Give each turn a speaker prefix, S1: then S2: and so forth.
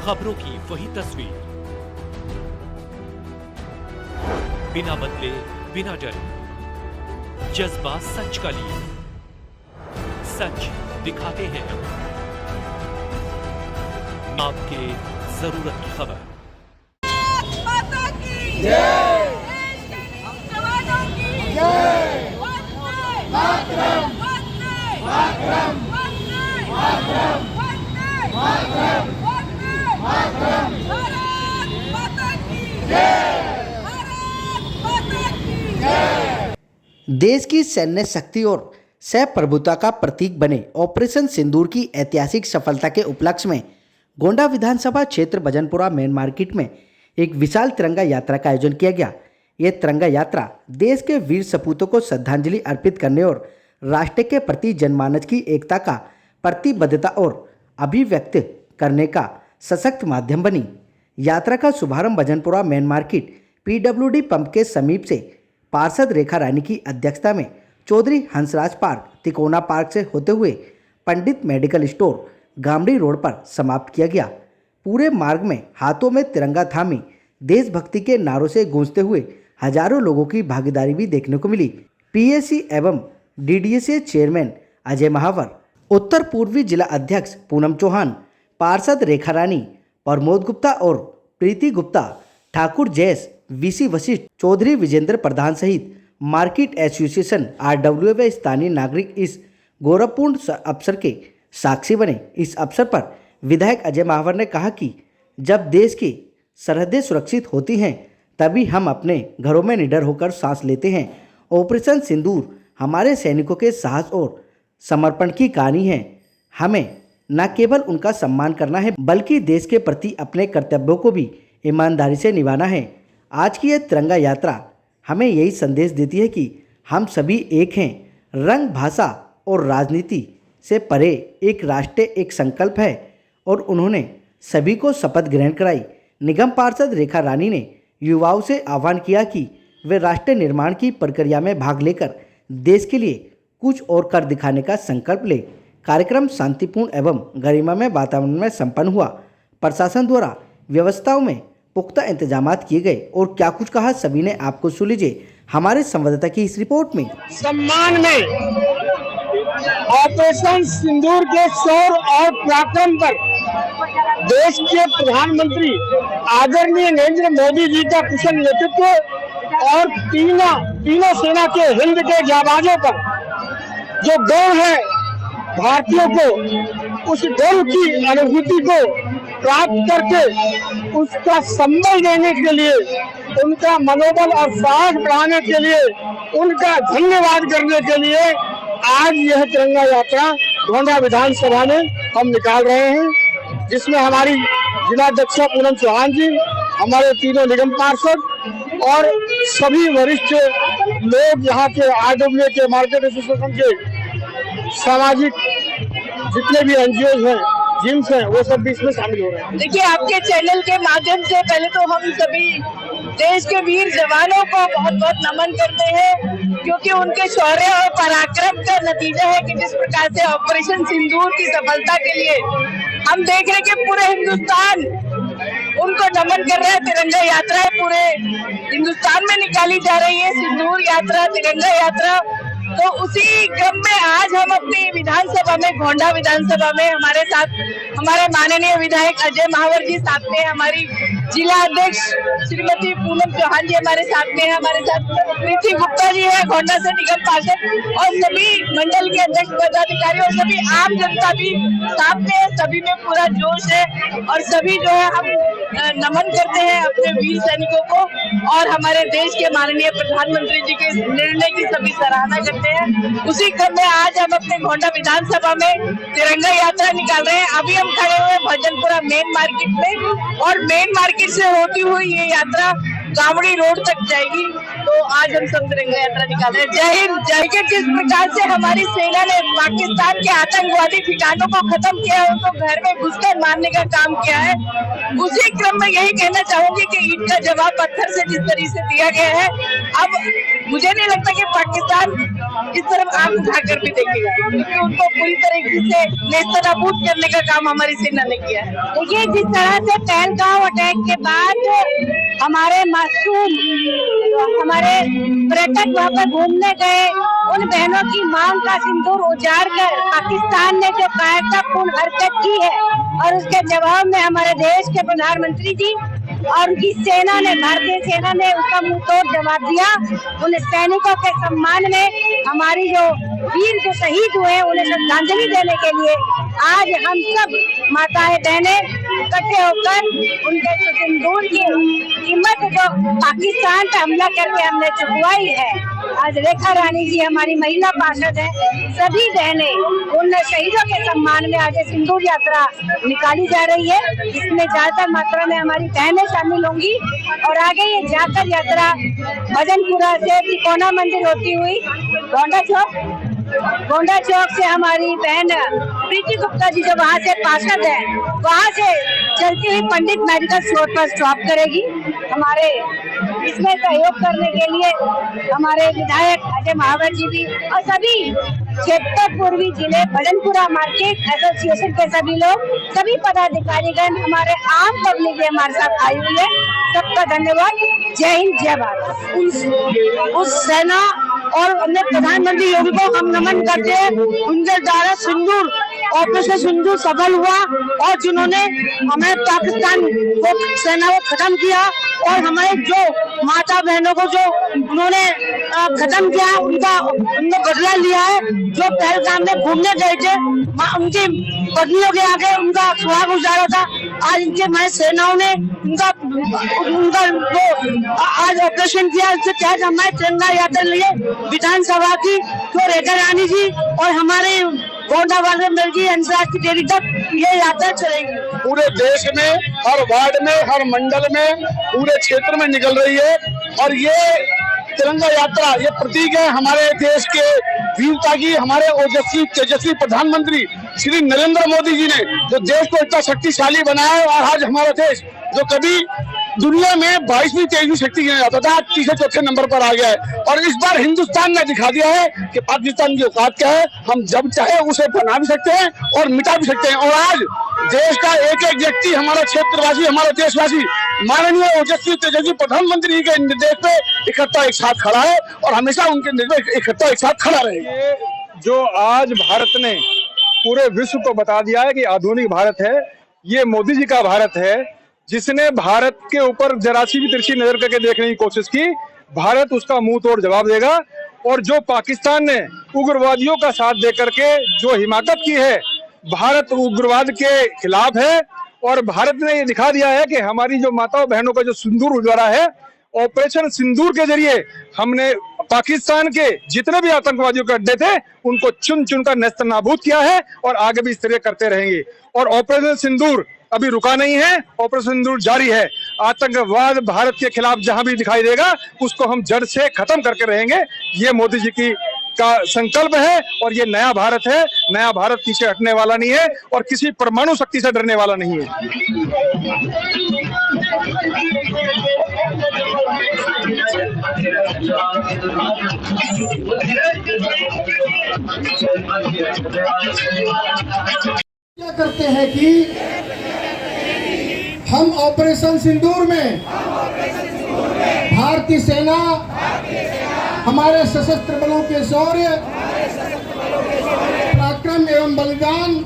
S1: खबरों की वही तस्वीर, बिना बदले बिना डरे, जज्बा सच का लिए, सच दिखाते हैं आपके जरूरत की खबर।
S2: माता की
S3: जय,
S2: जवानों की
S3: जय,
S2: मातरम,
S3: मातरम, मातरम, मातरम, मातरम, मातरम,
S2: भारत माता की
S3: जय,
S2: भारत माता की
S3: जय।
S4: देश की सैन्य शक्ति और सहप्रभुता का प्रतीक बने ऑपरेशन सिंदूर की ऐतिहासिक सफलता के उपलक्ष्य में गोंडा विधानसभा क्षेत्र भजनपुरा मेन मार्केट में एक विशाल तिरंगा यात्रा का आयोजन किया गया। यह तिरंगा यात्रा देश के वीर सपूतों को श्रद्धांजलि अर्पित करने और राष्ट्र के प्रति जनमानस की एकता का प्रतिबद्धता और अभिव्यक्त करने का सशक्त माध्यम बनी। यात्रा का शुभारंभ Bhajanpura main market PWD pump के समीप से पार्षद रेखा रानी की अध्यक्षता में चौधरी हंसराज पार्क, तिकोना पार्क से होते हुए पंडित मेडिकल स्टोर, गामड़ी रोड पर समाप्त किया गया। पूरे मार्ग में हाथों में तिरंगा थामी देशभक्ति के नारों से गूंजते हुए हजारों लोगों की भागीदारी भी देखने को मिली। PAC एवं DDSA चेयरमैन अजय महावर, उत्तर पूर्वी जिला अध्यक्ष पूनम चौहान, पार्षद रेखा रानी, प्रमोद गुप्ता और प्रीति गुप्ता, ठाकुर जयस, VC वशिष्ठ, चौधरी विजेंद्र प्रधान सहित मार्केट एसोसिएशन RWA व स्थानीय नागरिक इस गौरवपूर्ण अवसर के साक्षी बने। इस अवसर पर विधायक अजय महावर ने कहा कि जब देश की सरहदें सुरक्षित होती हैं तभी हम अपने घरों में निडर होकर सांस लेते हैं। ऑपरेशन सिंदूर हमारे सैनिकों के साहस और समर्पण की कहानी है। हमें न केवल उनका सम्मान करना है बल्कि देश के प्रति अपने कर्तव्यों को भी ईमानदारी से निभाना है। आज की यह तिरंगा यात्रा हमें यही संदेश देती है कि हम सभी एक हैं। रंग, भाषा और राजनीति से परे एक राष्ट्र एक संकल्प है और उन्होंने सभी को शपथ ग्रहण कराई। निगम पार्षद रेखा रानी ने युवाओं से आह्वान किया कि वे राष्ट्र निर्माण की प्रक्रिया में भाग लेकर देश के लिए कुछ और कर दिखाने का संकल्प ले। कार्यक्रम शांतिपूर्ण एवं गरिमामय वातावरण में संपन्न हुआ। प्रशासन द्वारा व्यवस्थाओं में पुख्ता इंतजामात किए गए और क्या कुछ कहा सभी ने आपको सुन लीजिए हमारे संवाददाता की इस रिपोर्ट में।
S5: सम्मान में ऑपरेशन सिंदूर के शौर्य और पराक्रम पर देश के प्रधानमंत्री आदरणीय नरेंद्र मोदी जी का कुशल नेतृत्व और तीनों सेना के हिंद के जाबाजों पर जो गौरव है, भारतीयों को उस गौरव की अनुभूति को प्राप्त करके उसका संबल देने के लिए, उनका मनोबल और साहस बढ़ाने के लिए, उनका धन्यवाद करने के लिए आज यह तिरंगा यात्रा गोंडा विधानसभा में हम निकाल रहे हैं, जिसमें हमारी जिलाध्यक्ष पूनम चौहान जी, हमारे तीनों निगम पार्षद और सभी वरिष्ठ लोग, यहाँ के RWA के मार्केट एसोसिएशन के सामाजिक जितने भी NGOs हैं, जिम्स हैं, वो सब भी इसमें शामिल हो रहे हैं।
S2: देखिए, आपके चैनल के माध्यम से पहले तो हम सभी देश के वीर जवानों को बहुत बहुत नमन करते हैं, क्योंकि उनके शौर्य और पराक्रम का नतीजा है कि जिस प्रकार से ऑपरेशन सिंदूर की सफलता के लिए हम देख रहे हैं कि पूरे हिंदुस्तान उनको नमन कर रहा है। तिरंगा यात्रा पूरे हिंदुस्तान में निकाली जा रही है, सिंदूर यात्रा, तिरंगा यात्रा। तो उसी क्रम में आज हम अपनी विधानसभा में, गोंडा विधानसभा में हमारे साथ हमारे माननीय विधायक अजय महावर जी साथ में, हमारी जिला अध्यक्ष श्रीमती पूनम चौहान जी हमारे साथ में है, हमारे साथ प्रीति गुप्ता जी है गोंडा से निगम पार्षद, और सभी मंडल के अध्यक्ष पदाधिकारी और सभी आम जनता भी साथ में है। सभी में पूरा जोश है और सभी जो है हम नमन करते हैं अपने वीर सैनिकों को और हमारे देश के माननीय प्रधानमंत्री जी के निर्णय की सभी सराहना करते हैं। उसी क्रम में आज हम अपने गोंडा विधानसभा में तिरंगा यात्रा निकाल रहे हैं। अभी हम खड़े हुए भजनपुरा मेन मार्केट में और मेन मार्केट से होती हुई ये यात्रा गामड़ी रोड तक जाएगी। तो आज हम सब तिरंगा यात्रा निकाल रहे हैं। जय हिंद। जय के जिस प्रकार से हमारी सेना ने पाकिस्तान के आतंकवादी ठिकानों को खत्म किया है, उनको घर में घुसकर मारने का काम किया है, उसी क्रम में यही कहना चाहूंगी कि ईद का जवाब पत्थर से जिस तरीके से दिया गया है, अब मुझे नहीं लगता कि पाकिस्तान इस तरफ आंख उठाकर भी देखेगा, क्योंकि उनको पूरी तरीके से नेस्तनाबूद करने का काम हमारी सेना ने किया है।
S6: देखिए, जिस तरह से पहलगांव अटैक के बाद हमारे मासूम हमारे पर्यटक वहाँ पर घूमने गए, उन बहनों की मांग का सिंदूर उजाड़ कर पाकिस्तान ने जो कायरतापूर्ण हरकत की है, और उसके जवाब में हमारे देश के प्रधानमंत्री जी और उनकी सेना ने, भारतीय सेना ने उसका मुंह तोड़ जवाब दिया। उन सैनिकों के सम्मान में हमारी जो वीर जो शहीद हुए उन्हें श्रद्धांजलि देने के लिए आज हम सब माताएं बहनें इकट्ठे होकर उनके सिंदूर की कीमत जो पाकिस्तान पे हमला करके हमने चुकवाई है, आज रेखा रानी जी हमारी महिला पार्षद है, सभी बहनें उन शहीदों के सम्मान में आज सिंदूर यात्रा निकाली जा रही है। इसमें ज्यादा मात्रा में हमारी बहनें शामिल होंगी और आगे ये जाकर यात्रा भजनपुरा से तिकोना मंदिर होती हुई गोंडा चौक से हमारी बहन प्रीति गुप्ता जी जो वहाँ से पार्षद है, वहाँ से चलती हुई पंडित मेडिकल स्टोर पर स्टॉप करेगी। हमारे इसमें सहयोग करने के लिए हमारे विधायक अजय महावर जी भी और सभी क्षेत्र पूर्वी जिले भजनपुरा मार्केट एसोसिएशन के सभी लोग, सभी पदाधिकारीगण, हमारे आम पब्लिक भी हमारे साथ आई हुई है। सबका धन्यवाद। जय हिंद, जय भारत।
S2: उस सेना और अपने प्रधानमंत्री योगी को हम नमन करते हैं। उनके द्वारा सिंदूर ऑपरेशन सिंदूर सफल हुआ और जिन्होंने हमें पाकिस्तान को सेना को खत्म किया और हमारे जो माता बहनों को जो उन्होंने खत्म किया, उनको बदला लिया है। जो पहलगाम में घूमने गए थे, उनकी पत्नियों के आगे उनका सुहाग गुजारा था। आज इनके हमारे सेनाओं ने उनका वो आज ऑपरेशन किया। इसके तहत हमारे तिरंगा यात्रा लिए विधानसभा की जो रेखा रानी जी और हमारे गोंडा वाले मिलगी अंसराज की डेरी तक ये यात्रा चलेगी।
S5: पूरे देश में, हर वार्ड में, हर मंडल में, पूरे क्षेत्र में निकल रही है और ये तिरंगा यात्रा ये प्रतीक है हमारे देश के वीरता की। हमारे ओजस्वी तेजस्वी प्रधानमंत्री श्री नरेंद्र मोदी जी ने जो देश को इतना शक्तिशाली बनाया है और आज हमारा देश जो कभी दुनिया में 22वीं 23वीं शक्ति गिना जाता था, आज तीसरे चौथे नंबर पर आ गया है। और इस बार हिंदुस्तान ने दिखा दिया है कि पाकिस्तान की औकात क्या है। हम जब चाहे उसे बना भी सकते हैं और मिटा भी सकते हैं। और आज देश का एक एक व्यक्ति, हमारा क्षेत्रवासी, हमारा देशवासी माननीय ओजस्वी तेजस्वी प्रधानमंत्री के निर्देश पे इकट्ठा एक साथ खड़ा है और हमेशा उनके निर्देश इकट्ठा एक साथ खड़ा रहेगा।
S7: जो आज भारत ने पूरे विश्व को बता दिया है कि आधुनिक भारत है, ये मोदी जी का भारत है, जिसने भारत के ऊपर जरा सी भी तिरछी नजर करके देखने की कोशिश की, भारत उसका मुंह तोड़ जवाब देगा। और जो पाकिस्तान ने उग्रवादियों का साथ देकर के जो हिमाकत की है, भारत उग्रवाद के खिलाफ है। और भारत ने ये दिखा दिया है कि हमारी जो माताओं बहनों का जो सिंदूर उजाड़ा है, ऑपरेशन सिंदूर के जरिए हमने पाकिस्तान के जितने भी आतंकवादियों के अड्डे थे उनको चुन चुनकर नेस्तनाबूद किया है और आगे भी इस तरह करते रहेंगे। और ऑपरेशन सिंदूर अभी रुका नहीं है, ऑपरेशन सिंदूर जारी है। आतंकवाद भारत के खिलाफ जहां भी दिखाई देगा उसको हम जड़ से खत्म करके रहेंगे। ये मोदी जी की का संकल्प है और ये नया भारत है। नया भारत पीछे हटने वाला नहीं है और किसी परमाणु शक्ति से डरने वाला नहीं है।
S8: क्या करते हैं कि हम ऑपरेशन सिंदूर में भारतीय सेना, हमारे सशस्त्र बलों के शौर्य, पराक्रम एवं बलिदान